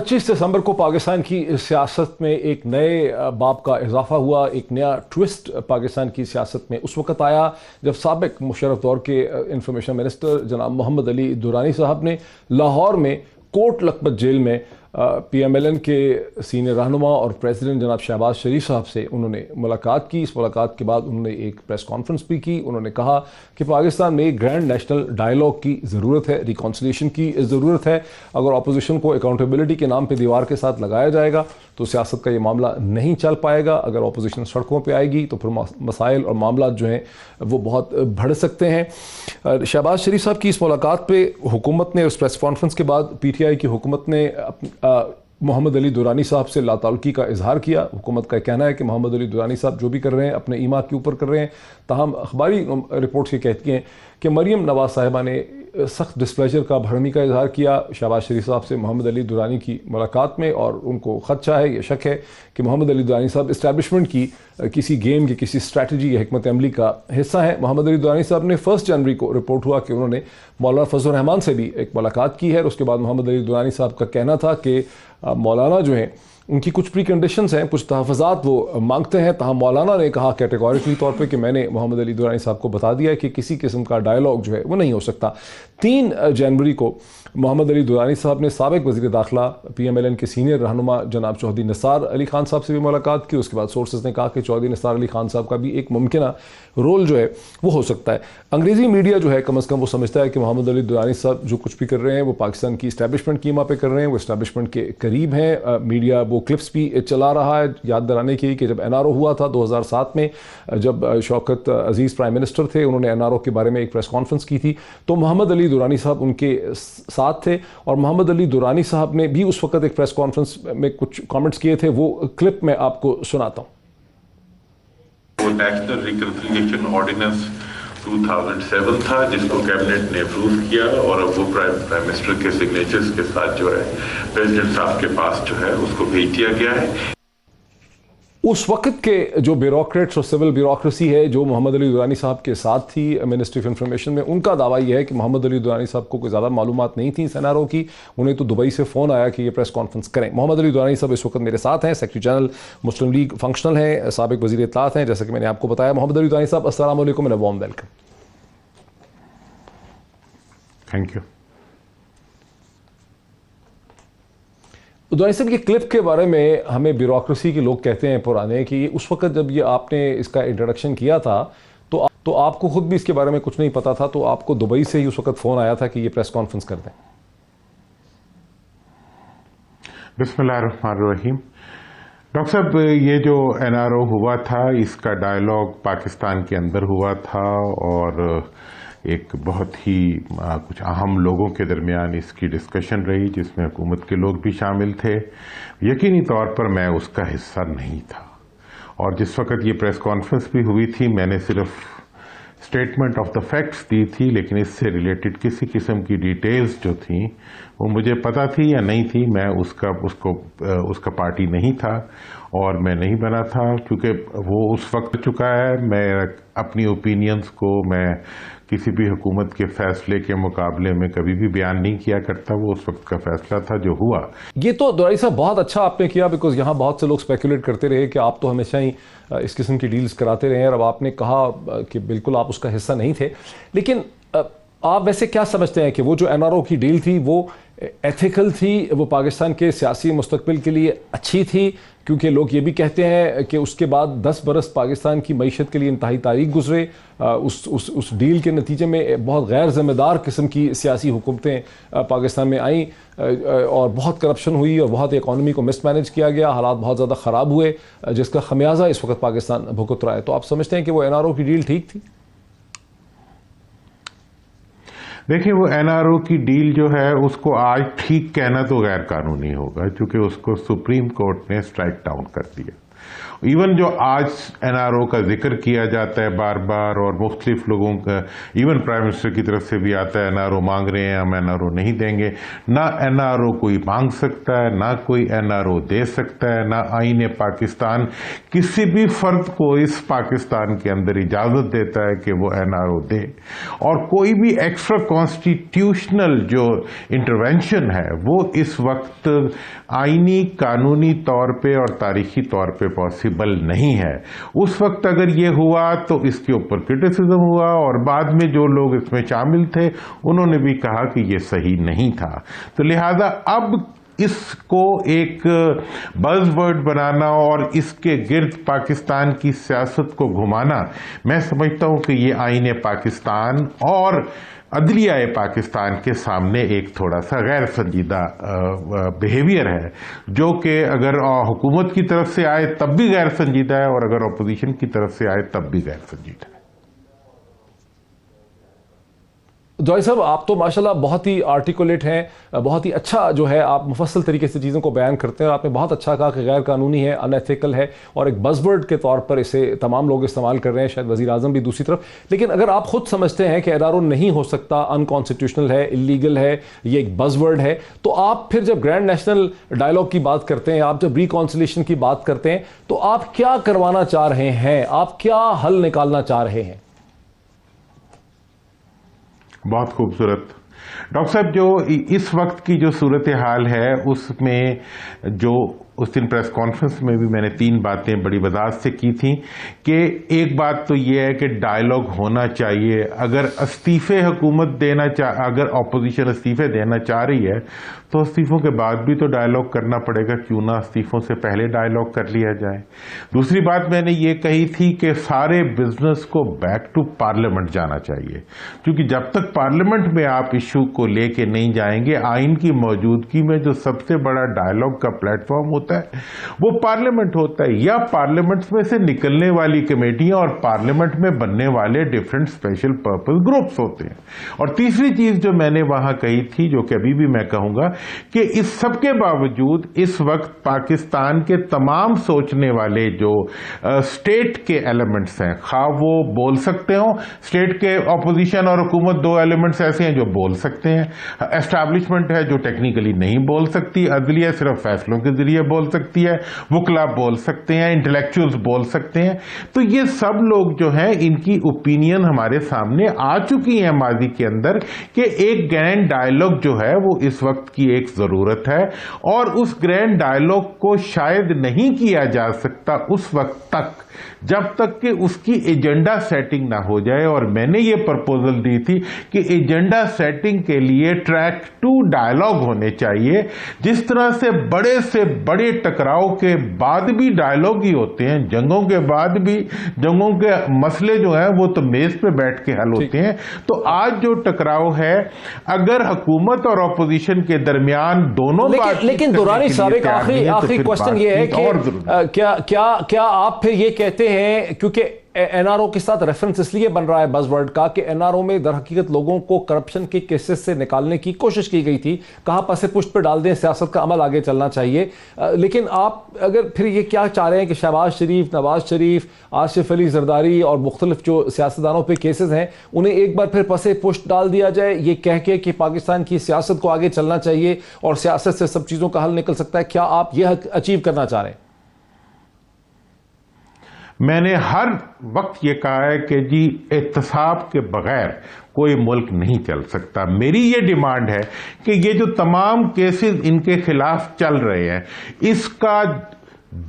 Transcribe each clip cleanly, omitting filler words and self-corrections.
25 दिसंबर को पाकिस्तान की सियासत में एक नए बाब का इजाफा हुआ, एक नया ट्विस्ट पाकिस्तान की सियासत में उस वक्त आया जब साबिक मुशर्रफ दौर के इंफॉर्मेशन मिनिस्टर जनाब मोहम्मद अली दुरानी साहब ने लाहौर में कोट लखपत जेल में PMLN के सीनियर रहनुमा और प्रेसिडेंट जनाब शहबाज शरीफ साहब से उन्होंने मुलाकात की। इस मुलाकात के बाद उन्होंने एक प्रेस कॉन्फ्रेंस भी की। उन्होंने कहा कि पाकिस्तान में एक ग्रैंड नेशनल डायलॉग की ज़रूरत है, रिकॉन्सिलिएशन की ज़रूरत है। अगर अपोजिशन को अकाउंटेबिलिटी के नाम पर दीवार के साथ लगाया जाएगा तो सियासत का ये मामला नहीं चल पाएगा। अगर अपोजिशन सड़कों पर आएगी तो फिर मसाइल और मामला जो हैं वो बहुत बढ़ सकते हैं। शहबाज शरीफ साहब की इस मुलाकात पर हुकूमत ने, उस प्रेस कॉन्फ्रेंस के बाद PTI की हुकूमत ने मोहम्मद अली दुरानी साहब से लाताल्लुकी का इजहार किया। हुकूमत का कहना है कि मोहम्मद अली दुरानी साहब जो भी कर रहे हैं अपने ईमा के ऊपर कर रहे हैं। ताहम अखबारी रिपोर्ट्स ये कहती हैं कि मरियम नवाज साहिबा ने सख्त डिस्प्लेजर का भरमी का इजहार किया शहबाज शरीफ साहब से मोहम्मद अली दुरानी की मुलाकात में, और उनको खदशा है, ये शक है कि मोहम्मद अली दुरानी साहब इस्टेब्लिशमेंट की किसी गेम की, किसी स्ट्रैटेजी या हिकमत अमली का हिस्सा है। मोहम्मद अली दुरानी साहब ने 1 जनवरी को रिपोर्ट हुआ कि उन्होंने मौलाना फजल रहमान से भी एक मुलाकात की है। उसके बाद मोहम्मद अली दुरानी साहब का कहना था कि मौलाना जो हैं उनकी कुछ प्री कंडीशंस हैं, कुछ तहफ़्फ़ुज़ात वो मांगते हैं। तहाँ मौलाना ने कहा कैटेगोरिकली तौर पे कि मैंने मोहम्मद अली दुरानी साहब को बता दिया है कि किसी किस्म का डायलॉग जो है वो नहीं हो सकता। 3 जनवरी को मोहम्मद अली दुरानी साहब ने साबिक वज़ीर दाखिला PMLN के सीनियर रहनुमा जनाब चौधरी निसार अली खान साहब से भी मुलाकात की। उसके बाद सोर्सेज ने कहा कि चौधरी निसार अली खान साहब का भी एक मुमकिन रोल जो है वो हो सकता है। अंग्रेज़ी मीडिया जो है कम अज़ कम वो समझता है कि मोहम्मद अली दुरानी साहब जो कुछ भी कर रहे हैं वो पाकिस्तान की इस्टेब्लिशमेंट कीमा पे कर रहे हैं, वो इस्टेब्लिशमेंट के करीब हैं। मीडिया वो क्लिप्स भी चला रहा है याद दिलाने की कि जब NRO हुआ था 2007 में, जब शौकत अजीज़ प्राइम मिनिस्टर थे, उन्होंने NRO के बारे में एक प्रेस कॉन्फ्रेंस की थी तो मोहम्मद अली दुरानी साहब उनके साथ थे। और मोहम्मद अली दुरानी साहब ने भी उस वक्त एक प्रेस कॉन्फ्रेंस में कुछ कमेंट्स किए थे, वो क्लिप में आपको सुनाता हूं। वो नेशनल रिकंसिलिएशन ऑर्डिनेंस 2007 था जिसको कैबिनेट ने अप्रूव किया और अब वो प्राइम मिनिस्टर के सिग्नेचर्स के साथ जो है प्रेसिडेंट साहब के पास जो है उसको भेज दिया गया है। उस वक्त के जो ब्यूरोक्रेट्स और सिविल ब्यूरोक्रेसी है जो मोहम्मद अली दुरानी साहब के साथ थी मिनिस्ट्री ऑफ इंफॉर्मेशन में, उनका दावा यह है कि मोहम्मद अली दुरानी साहब को कोई ज़्यादा मालूमात नहीं थी NRO की। उन्हें तो दुबई से फ़ोन आया कि ये प्रेस कॉन्फ्रेंस करें। मोहम्मद अली दुरानी साहब इस वक्त मेरे साथ हैं, सेक्रेटरी जनरल मुस्लिम लीग फंक्शनल हैं, साबिक वज़ीर इत्तलात हैं, जैसा कि मैंने आपको बताया। मोहम्मद अली दुरानी साहब अस्सलाम वालेकुम and a warm welcome. Thank you. Durrani साहब, ये क्लिप के बारे में हमें ब्यूरोक्रेसी के लोग कहते हैं पुराने कि उस वक्त जब ये आपने इसका इंट्रोडक्शन किया था तो आपको खुद भी इसके बारे में कुछ नहीं पता था, तो आपको दुबई से ही उस वक्त फ़ोन आया था कि ये प्रेस कॉन्फ्रेंस कर दें। बिस्मिल्लाहिर्रहमानिर्रहीम। डॉक्टर साहब, ये जो NRO हुआ था इसका डायलॉग पाकिस्तान के अंदर हुआ था और एक बहुत ही कुछ अहम लोगों के दरमियान इसकी डिस्कशन रही जिसमें हुकूमत के लोग भी शामिल थे। यकीनी तौर पर मैं उसका हिस्सा नहीं था और जिस वक्त ये प्रेस कॉन्फ्रेंस भी हुई थी मैंने सिर्फ स्टेटमेंट ऑफ द फैक्ट्स दी थी, लेकिन इससे रिलेटेड किसी किस्म की डिटेल्स जो थी वो मुझे पता थी या नहीं थी। मैं उसका पार्टी नहीं था और मैं नहीं बना था क्योंकि वो उस वक्त चुका है। मैं अपनी ओपिनियंस को मैं किसी भी हुकूमत के फैसले के मुकाबले में कभी भी बयान नहीं किया करता। वो उस वक्त का फैसला था जो हुआ। ये तो दुरानी साहब बहुत अच्छा आपने किया, बिकॉज यहाँ बहुत से लोग स्पेकुलेट करते रहे कि आप तो हमेशा ही इस किस्म की डील्स कराते रहे हैं और अब आपने कहा कि बिल्कुल आप उसका हिस्सा नहीं थे। लेकिन आप वैसे क्या समझते हैं कि वो जो NRO की डील थी वो एथिकल थी, वो पाकिस्तान के सियासी मुस्तकबिल के लिए अच्छी थी? क्योंकि लोग ये भी कहते हैं कि उसके बाद 10 बरस पाकिस्तान की मईशत के लिए इंतहाई तारीख गुजरे। उस डील के नतीजे में बहुत गैर ज़िम्मेदार किस्म की सियासी हुकूमतें पाकिस्तान में आईं और बहुत करप्शन हुई और बहुत इकॉनमी को मिसमैनेज किया गया, हालात बहुत ज़्यादा ख़राब हुए जिसका खमियाजा इस वक्त पाकिस्तान भुगत रहा है। तो आप समझते हैं कि वो NRO की डील ठीक थी? देखिए, वो NRO की डील जो है उसको आज ठीक कहना तो गैर कानूनी होगा क्योंकि उसको सुप्रीम कोर्ट ने स्ट्राइक डाउन कर दिया इवन जो आज एनआरओ का जिक्र किया जाता है बार बार और मुख्तलिफ लोगों का, इवन प्राइम मिनिस्टर की तरफ से भी आता है एनआरओ मांग रहे हैं, हम एनआरओ नहीं देंगे। ना एनआरओ कोई मांग सकता है, ना कोई एनआरओ दे सकता है, ना आईन पाकिस्तान किसी भी फर्द को इस पाकिस्तान के अंदर इजाजत देता है कि वो एनआरओ दे। और कोई भी एक्स्ट्रा कॉन्स्टिट्यूशनल जो इंटरवेंशन है वो इस वक्त आईनी कानूनी तौर पे और तारीखी तौर पे पॉसिबल नहीं है। उस वक्त अगर ये हुआ तो इसके ऊपर क्रिटिसिज्म हुआ और बाद में जो लोग इसमें शामिल थे उन्होंने भी कहा कि ये सही नहीं था। तो लिहाजा अब इसको एक बज़वर्ड बनाना और इसके गिर्द पाकिस्तान की सियासत को घुमाना, मैं समझता हूं कि ये आईन पाकिस्तान और अदलिया पाकिस्तान के सामने एक थोड़ा सा गैर संजीदा बिहेवियर है, जो कि अगर हुकूमत की तरफ से आए तब भी गैर संजीदा है और अगर अपोजिशन की तरफ से आए तब भी गैर संजीदा है। जॉय साहब, आप तो माशाल्लाह बहुत ही आर्टिकुलेट हैं, बहुत ही अच्छा जो है आप मुफस्सल तरीके से चीज़ों को बयान करते हैं। आपने बहुत अच्छा कहा कि गैर कानूनी है, अनएथिकल है और एक बज़वर्ड के तौर पर इसे तमाम लोग इस्तेमाल कर रहे हैं, शायद वज़ीर आज़म भी दूसरी तरफ। लेकिन अगर आप खुद समझते हैं कि एनआरओ नहीं हो सकता, अनकॉन्स्टिट्यूशनल है, इलीगल है, ये एक बज़वर्ड है, तो आप फिर जब ग्रैंड नेशनल डायलॉग की बात करते हैं, आप जब रिकॉन्सिलिएशन की बात करते हैं, तो आप क्या करवाना चाह रहे हैं? आप क्या हल निकालना चाह रहे हैं? बहुत खूबसूरत डॉक्टर साहब, जो इस वक्त की जो सूरत हाल है उसमें जो उस दिन प्रेस कॉन्फ्रेंस में भी मैंने 3 बातें बड़ी वजाहत से की थी कि एक बात तो यह है कि डायलॉग होना चाहिए। अगर इस्तीफे हुकूमत देना अगर अपोजिशन इस्तीफे देना चाह रही है तो इस्तीफों के बाद भी तो डायलॉग करना पड़ेगा, क्यों ना इस्तीफों से पहले डायलॉग कर लिया जाए। दूसरी बात मैंने ये कही थी कि सारे बिजनेस को बैक टू पार्लियामेंट जाना चाहिए, क्योंकि जब तक पार्लियामेंट में आप इशू को लेके नहीं जाएंगे, आइन की मौजूदगी में जो सबसे बड़ा डायलॉग का प्लेटफॉर्म होता है वो पार्लियामेंट होता है, या पार्लियामेंट में से निकलने वाली कमेटियां और पार्लियामेंट में बनने वाले डिफरेंट स्पेशल पर्पस ग्रुप्स होते हैं। और तीसरी चीज जो मैंने वहां कही थी, जो कि अभी भी मैं कहूंगा, कि इस सब के बावजूद इस वक्त पाकिस्तान के तमाम सोचने वाले जो स्टेट के एलिमेंट्स हैं, खा वो बोल सकते हो, स्टेट के अपोजिशन और हुकूमत 2 एलिमेंट्स ऐसे हैं जो बोल सकते हैं, एस्टैब्लिशमेंट है जो टेक्निकली नहीं बोल सकती, अदलिया सिर्फ फैसलों के जरिए बोल सकती है, वकला बोल सकते हैं, इंटेलेक्चुअल्स बोल सकते हैं। तो ये सब लोग जो हैं इनकी ओपिनियन हमारे सामने आ चुकी है माजी के अंदर कि एक ग्रैंड डायलॉग जो है वो इस वक्त की एक जरूरत है, और उस ग्रैंड डायलॉग को शायद नहीं किया जा सकता उस वक्त तक जब तक कि उसकी एजेंडा सेटिंग ना हो जाए। और मैंने ये प्रपोजल दी थी कि एजेंडा सेटिंग के लिए ट्रैक 2 डायलॉग होने चाहिए। जिस तरह से बड़े टकराव के बाद भी डायलॉग ही होते हैं, जंगों के बाद भी जंगों के मसले जो हैं वो तो मेज पे बैठ के हल होते हैं। तो आज जो टकराव है, अगर हुकूमत और अपोजिशन के दरमियान दोनों लेकिन दुरानी साहब, एक आखिरी क्वेश्चन ये है कि क्या आप फिर ये कहते हैं, क्योंकि एनआरओ के साथ रेफरेंस इसलिए बन रहा है बज़वर्ड का कि एनआरओ में दर हकीकत लोगों को करप्शन के केसेस से निकालने की कोशिश की गई थी, कहा पसे पुष्ट पर डाल दें, सियासत का अमल आगे चलना चाहिए। लेकिन आप अगर फिर ये क्या चाह रहे हैं कि शहबाज शरीफ, नवाज शरीफ, आसिफ अली जरदारी और मुख्तलिफ जो सियासतदानों पे केसेस हैं उन्हें एक बार फिर पसे पुष्ट डाल दिया जाए, ये कह के कि पाकिस्तान की सियासत को आगे चलना चाहिए और सियासत से सब चीज़ों का हल निकल सकता है? क्या आप यह अचीव करना चाह रहे हैं? मैंने हर वक्त ये कहा है कि जी एहतसाब के बगैर कोई मुल्क नहीं चल सकता। मेरी ये डिमांड है कि ये जो तमाम केसेस इनके खिलाफ चल रहे हैं, इसका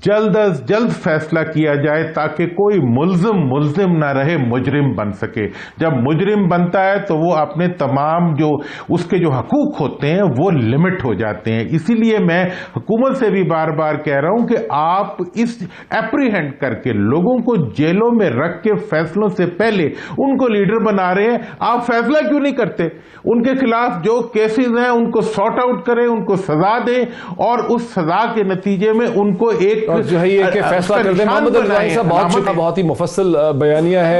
जल्द अज जल्द फैसला किया जाए ताकि कोई मुल्जिम ना रहे, मुजरिम बन सके। जब मुजरिम बनता है तो वो अपने तमाम जो उसके जो हकूक होते हैं वो लिमिट हो जाते हैं। इसीलिए मैं हुकूमत से भी बार बार कह रहा हूं कि आप इस एप्रीहेंड करके लोगों को जेलों में रख के फैसलों से पहले उनको लीडर बना रहे हैं, आप फैसला क्यों नहीं करते? उनके खिलाफ जो केसेस हैं उनको सॉर्ट आउट करें, उनको सजा दें और उस सजा के नतीजे में उनको एक जो है ये कि फैसला कर दें। मोहम्मद अली साहब, बहुत ही मुफस्सल बयानिया है।